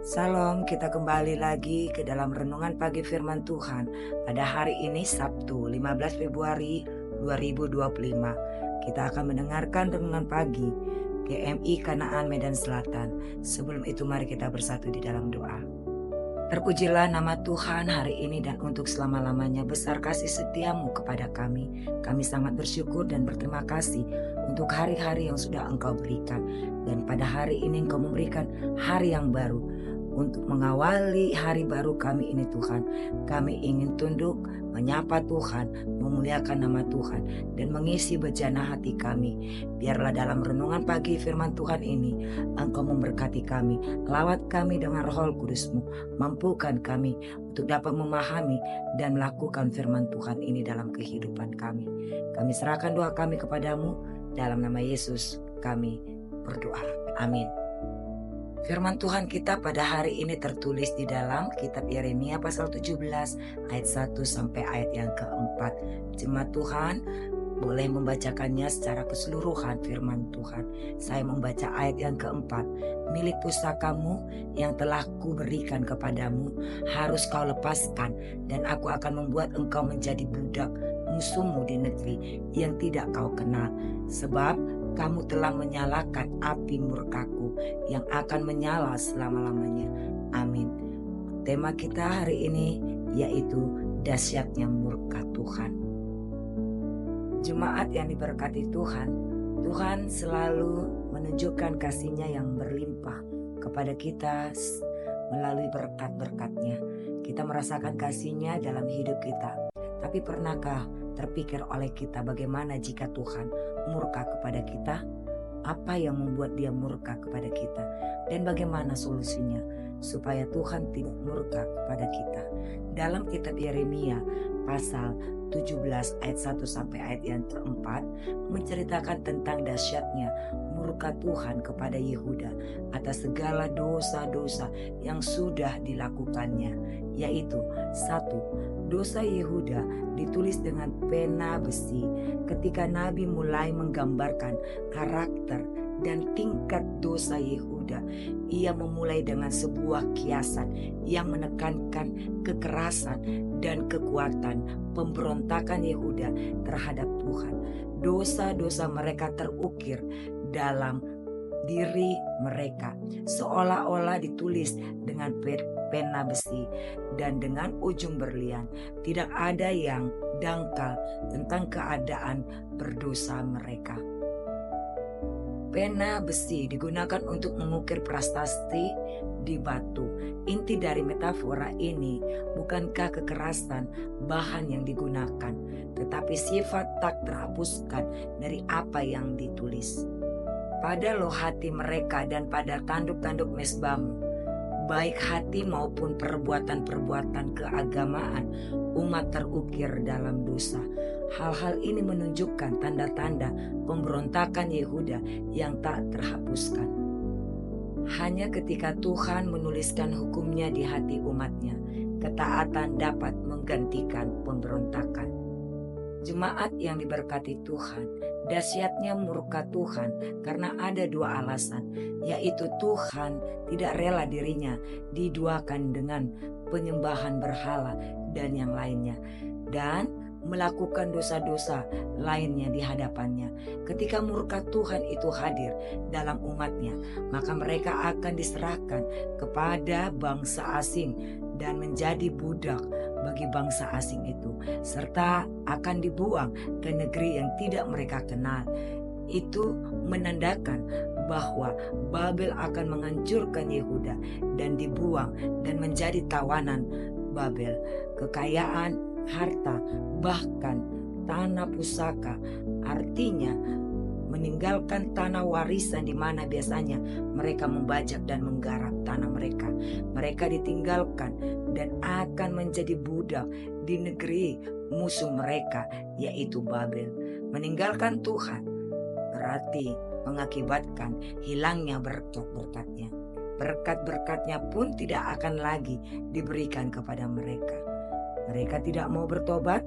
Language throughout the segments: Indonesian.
Salam, kita kembali lagi ke dalam renungan pagi firman Tuhan pada hari ini Sabtu 15 Februari 2025. Kita akan mendengarkan renungan pagi GMI Kanaan Medan Selatan. Sebelum itu mari kita bersatu di dalam doa. Terpujilah nama Tuhan hari ini dan untuk selama-lamanya. Besar kasih setiamu kepada kami. Kami sangat bersyukur dan berterima kasih untuk hari-hari yang sudah Engkau berikan. Dan pada hari ini Engkau memberikan hari yang baru. Untuk mengawali hari baru kami ini Tuhan, kami ingin tunduk, menyapa Tuhan, memuliakan nama Tuhan, dan mengisi bejana hati kami. Biarlah dalam renungan pagi firman Tuhan ini, Engkau memberkati kami, lawat kami dengan Roh Kudus-Mu, mampukan kami untuk dapat memahami dan melakukan firman Tuhan ini dalam kehidupan kami. Kami serahkan doa kami kepadamu, dalam nama Yesus kami berdoa. Amin. Firman Tuhan kita pada hari ini tertulis di dalam kitab Yeremia pasal 17 ayat 1 sampai ayat yang keempat. Jemaat Tuhan boleh membacakannya secara keseluruhan firman Tuhan. Saya membaca ayat yang keempat. Milik pusakamu yang telah kuberikan kepadamu harus kau lepaskan, dan aku akan membuat engkau menjadi budak musuhmu di negeri yang tidak kau kenal. Sebab kamu telah menyalakan api murkaku yang akan menyala selama-lamanya. Amin. Tema kita hari ini yaitu dahsyatnya murka Tuhan. Jemaat yang diberkati Tuhan, Tuhan selalu menunjukkan kasih-Nya yang berlimpah kepada kita melalui berkat-berkat-Nya. Kita merasakan kasih-Nya dalam hidup kita. Tapi pernahkah terpikir oleh kita bagaimana jika Tuhan murka kepada kita? Apa yang membuat Dia murka kepada kita? Dan bagaimana solusinya supaya Tuhan tidak murka kepada kita? Dalam kitab Yeremia pasal 17 ayat 1 sampai ayat yang keempat menceritakan tentang dahsyatnya murka Tuhan kepada Yehuda atas segala dosa-dosa yang sudah dilakukannya, yaitu 1. Dosa Yehuda ditulis dengan pena besi ketika Nabi mulai menggambarkan karakter dan tingkat dosa Yehuda. Ia memulai dengan sebuah kiasan yang menekankan kekerasan dan kekuatan pemberontakan Yehuda terhadap Tuhan. Dosa-dosa mereka terukir dalam diri mereka, seolah-olah ditulis dengan pena besi dan dengan ujung berlian. Tidak ada yang dangkal tentang keadaan berdosa mereka. Pena besi digunakan untuk mengukir prasasti di batu. Inti dari metafora ini bukankah kekerasan bahan yang digunakan, tetapi sifat tak terhapuskan dari apa yang ditulis. Pada loh hati mereka dan pada tanduk-tanduk mesbahmu, baik hati maupun perbuatan-perbuatan keagamaan, umat terukir dalam dosa. Hal-hal ini menunjukkan tanda-tanda pemberontakan Yehuda yang tak terhapuskan. Hanya ketika Tuhan menuliskan hukumnya di hati umatnya, ketaatan dapat menggantikan pemberontakan. Jemaat yang diberkati Tuhan, dahsyatnya murka Tuhan karena ada dua alasan, yaitu Tuhan tidak rela dirinya diduakan dengan penyembahan berhala dan yang lainnya, dan melakukan dosa-dosa lainnya di hadapannya. Ketika murka Tuhan itu hadir dalam umatnya, maka mereka akan diserahkan kepada bangsa asing dan menjadi budak bagi bangsa asing itu, serta akan dibuang ke negeri yang tidak mereka kenal. Itu menandakan bahwa Babel akan menghancurkan Yehuda dan dibuang dan menjadi tawanan Babel. Kekayaan, harta, bahkan tanah pusaka, artinya meninggalkan tanah warisan di mana biasanya mereka membajak dan menggarap tanah mereka. Mereka ditinggalkan dan akan menjadi budak di negeri musuh mereka, yaitu Babel. Meninggalkan Tuhan berarti mengakibatkan hilangnya berkat-berkatnya. Berkat-berkatnya pun tidak akan lagi diberikan kepada mereka. Mereka tidak mau bertobat,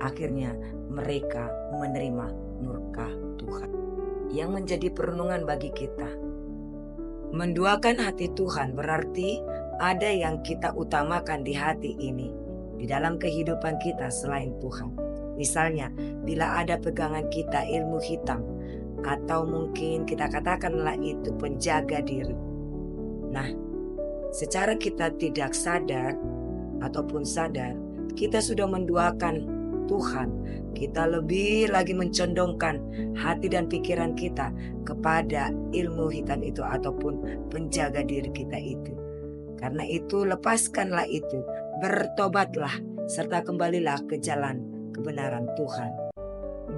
akhirnya mereka menerima murka Tuhan. Yang menjadi perenungan bagi kita, Menduakan hati Tuhan berarti ada yang kita utamakan di hati ini, di dalam kehidupan kita selain Tuhan. Misalnya, bila ada pegangan kita ilmu hitam, atau mungkin kita katakanlah itu penjaga diri. Nah, secara kita tidak sadar ataupun sadar, kita sudah menduakan Tuhan. Kita lebih lagi mencondongkan hati dan pikiran kita kepada ilmu hitam itu ataupun penjaga diri kita itu. Karena itu lepaskanlah itu, bertobatlah serta kembalilah ke jalan kebenaran Tuhan.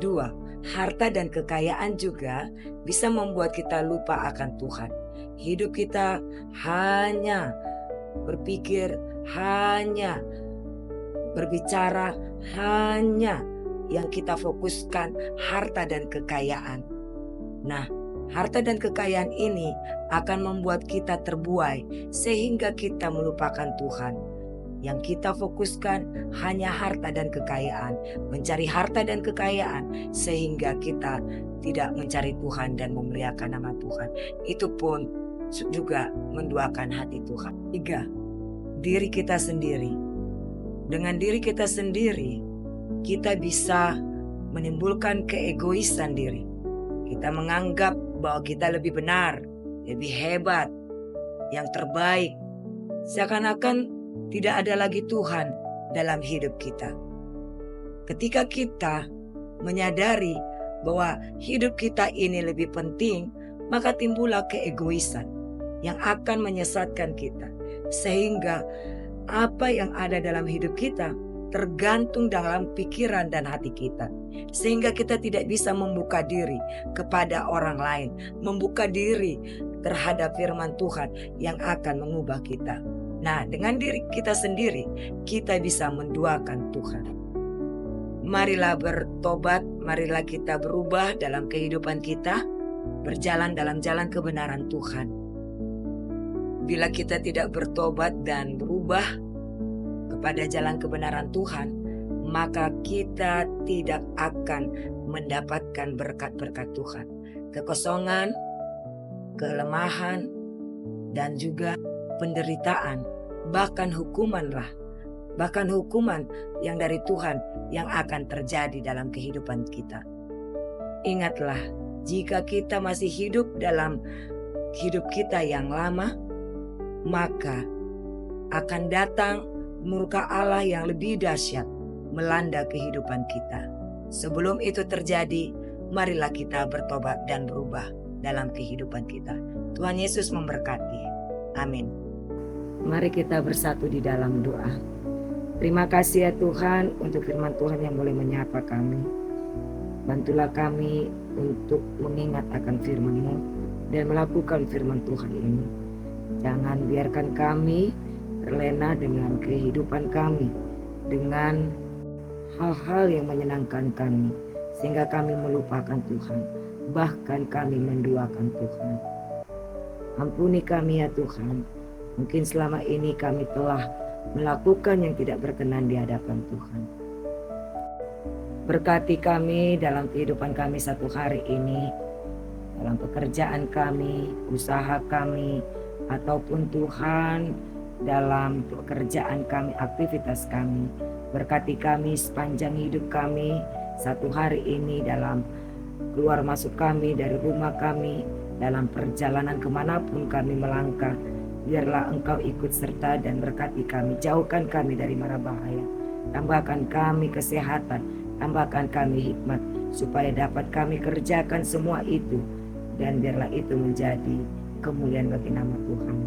2. Harta dan kekayaan juga bisa membuat kita lupa akan Tuhan. Hidup kita hanya berpikir, hanya berbicara, hanya yang kita fokuskan harta dan kekayaan. Nah, harta dan kekayaan ini akan membuat kita terbuai sehingga kita melupakan Tuhan. Yang kita fokuskan hanya harta dan kekayaan, mencari harta dan kekayaan sehingga kita tidak mencari Tuhan dan memuliakan nama Tuhan. Itu pun juga menduakan hati Tuhan. 3. Diri kita sendiri. Dengan diri kita sendiri, kita bisa menimbulkan keegoisan diri. Kita menganggap bahwa kita lebih benar, lebih hebat, yang terbaik. Seakan-akan tidak ada lagi Tuhan dalam hidup kita. Ketika kita menyadari bahwa hidup kita ini lebih penting, maka timbullah keegoisan yang akan menyesatkan kita. Sehingga apa yang ada dalam hidup kita tergantung dalam pikiran dan hati kita. Sehingga kita tidak bisa membuka diri kepada orang lain, membuka diri terhadap firman Tuhan yang akan mengubah kita. Nah, dengan diri kita sendiri, kita bisa menduakan Tuhan. Marilah bertobat, marilah kita berubah dalam kehidupan kita, berjalan dalam jalan kebenaran Tuhan. Bila kita tidak bertobat dan berubah kepada jalan kebenaran Tuhan, maka kita tidak akan mendapatkan berkat-berkat Tuhan. Kekosongan, kelemahan, dan juga penderitaan, bahkan hukuman yang dari Tuhan yang akan terjadi dalam kehidupan kita. Ingatlah, jika kita masih hidup dalam hidup kita yang lama, maka akan datang murka Allah yang lebih dahsyat melanda kehidupan kita. Sebelum itu terjadi, marilah kita bertobat dan berubah dalam kehidupan kita. Tuhan Yesus memberkati. Amin. Mari kita bersatu di dalam doa. Terima kasih ya Tuhan untuk firman Tuhan yang boleh menyapa kami. Bantulah kami untuk mengingat akan firman-Mu dan melakukan firman Tuhan ini. Jangan biarkan kami terlena dengan kehidupan kami, dengan hal-hal yang menyenangkan kami, sehingga kami melupakan Tuhan, bahkan kami menduakan Tuhan. Ampuni kami ya Tuhan, mungkin selama ini kami telah melakukan yang tidak berkenan di hadapan Tuhan. Berkati kami dalam kehidupan kami satu hari ini, dalam pekerjaan kami, usaha kami, ataupun Tuhan dalam pekerjaan kami, aktivitas kami. Berkati kami sepanjang hidup kami satu hari ini, dalam keluar masuk kami dari rumah kami, dalam perjalanan kemanapun kami melangkah. Biarlah Engkau ikut serta dan berkati kami, jauhkan kami dari mara bahaya, tambahkan kami kesehatan, tambahkan kami hikmat, supaya dapat kami kerjakan semua itu, dan biarlah itu menjadi kemuliaan bagi nama Tuhan.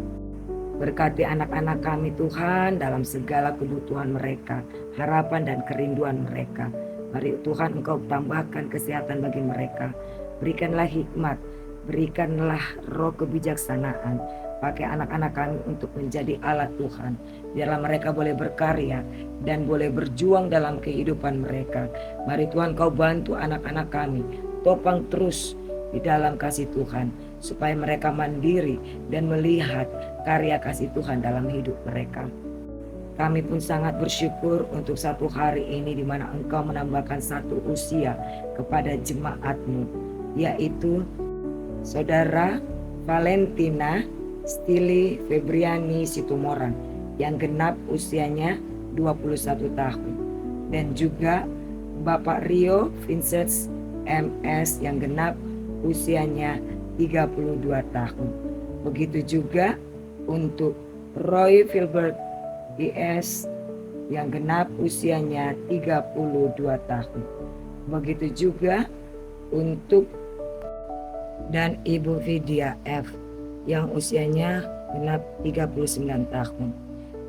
Berkati anak-anak kami Tuhan dalam segala kebutuhan mereka, harapan dan kerinduan mereka. Mari Tuhan Engkau tambahkan kesehatan bagi mereka. Berikanlah hikmat, berikanlah roh kebijaksanaan. Pakai anak-anak kami untuk menjadi alat Tuhan. Biarlah mereka boleh berkarya dan boleh berjuang dalam kehidupan mereka. Mari Tuhan Kau bantu anak-anak kami, topang terus di dalam kasih Tuhan, supaya mereka mandiri dan melihat karya kasih Tuhan dalam hidup mereka. Kami pun sangat bersyukur untuk satu hari ini di mana Engkau menambahkan satu usia kepada jemaat-Mu, yaitu Saudara Valentina Stili Febriani Situmorang yang genap usianya 21 tahun. Dan juga Bapak Rio Vincent MS yang genap usianya 32 tahun. Begitu juga untuk Roy Filbert IS yang genap usianya 32 tahun. Begitu juga untuk dan Ibu Vidya F yang usianya genap 39 tahun.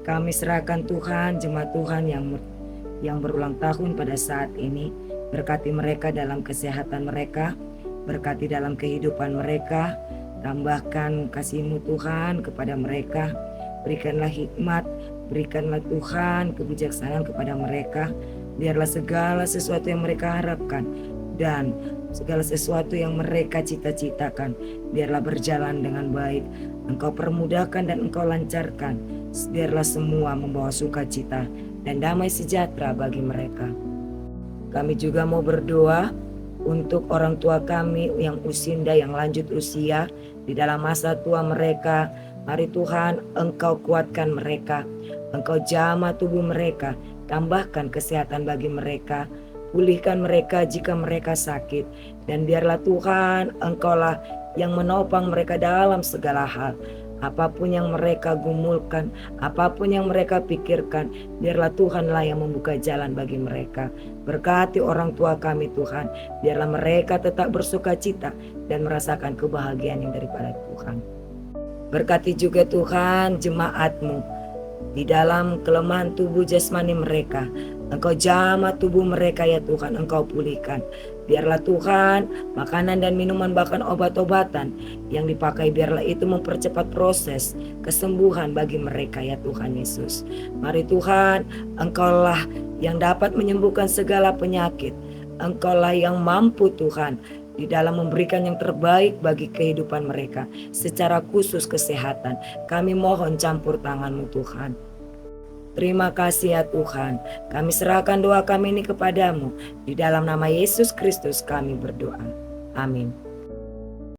Kami serahkan Tuhan jemaat Tuhan yang berulang tahun pada saat ini. Berkati mereka dalam kesehatan mereka, berkati dalam kehidupan mereka, tambahkan kasih-Mu Tuhan kepada mereka. Berikanlah hikmat, berikanlah Tuhan kebijaksanaan kepada mereka. Biarlah segala sesuatu yang mereka harapkan dan segala sesuatu yang mereka cita-citakan, biarlah berjalan dengan baik. Engkau permudahkan dan Engkau lancarkan. Biarlah semua membawa sukacita dan damai sejahtera bagi mereka. Kami juga mau berdoa untuk orang tua kami yang usinda, yang lanjut usia di dalam masa tua mereka. Mari Tuhan, Engkau kuatkan mereka, Engkau jamah tubuh mereka, tambahkan kesehatan bagi mereka, pulihkan mereka jika mereka sakit, dan biarlah Tuhan, Engkaulah yang menopang mereka dalam segala hal. Apapun yang mereka gumulkan, apapun yang mereka pikirkan, biarlah Tuhanlah yang membuka jalan bagi mereka. Berkati orang tua kami Tuhan, biarlah mereka tetap bersukacita dan merasakan kebahagiaan yang daripada Tuhan. Berkati juga Tuhan jemaat-Mu di dalam kelemahan tubuh jasmani mereka. Engkau jamah tubuh mereka ya Tuhan, Engkau pulihkan. Biarlah Tuhan makanan dan minuman bahkan obat-obatan yang dipakai, biarlah itu mempercepat proses kesembuhan bagi mereka ya Tuhan Yesus. Mari Tuhan, Engkaulah yang dapat menyembuhkan segala penyakit. Engkaulah yang mampu Tuhan di dalam memberikan yang terbaik bagi kehidupan mereka, secara khusus kesehatan. Kami mohon campur tangan-Mu Tuhan. Terima kasih ya Tuhan. Kami serahkan doa kami ini kepadamu. Di dalam nama Yesus Kristus kami berdoa. Amin.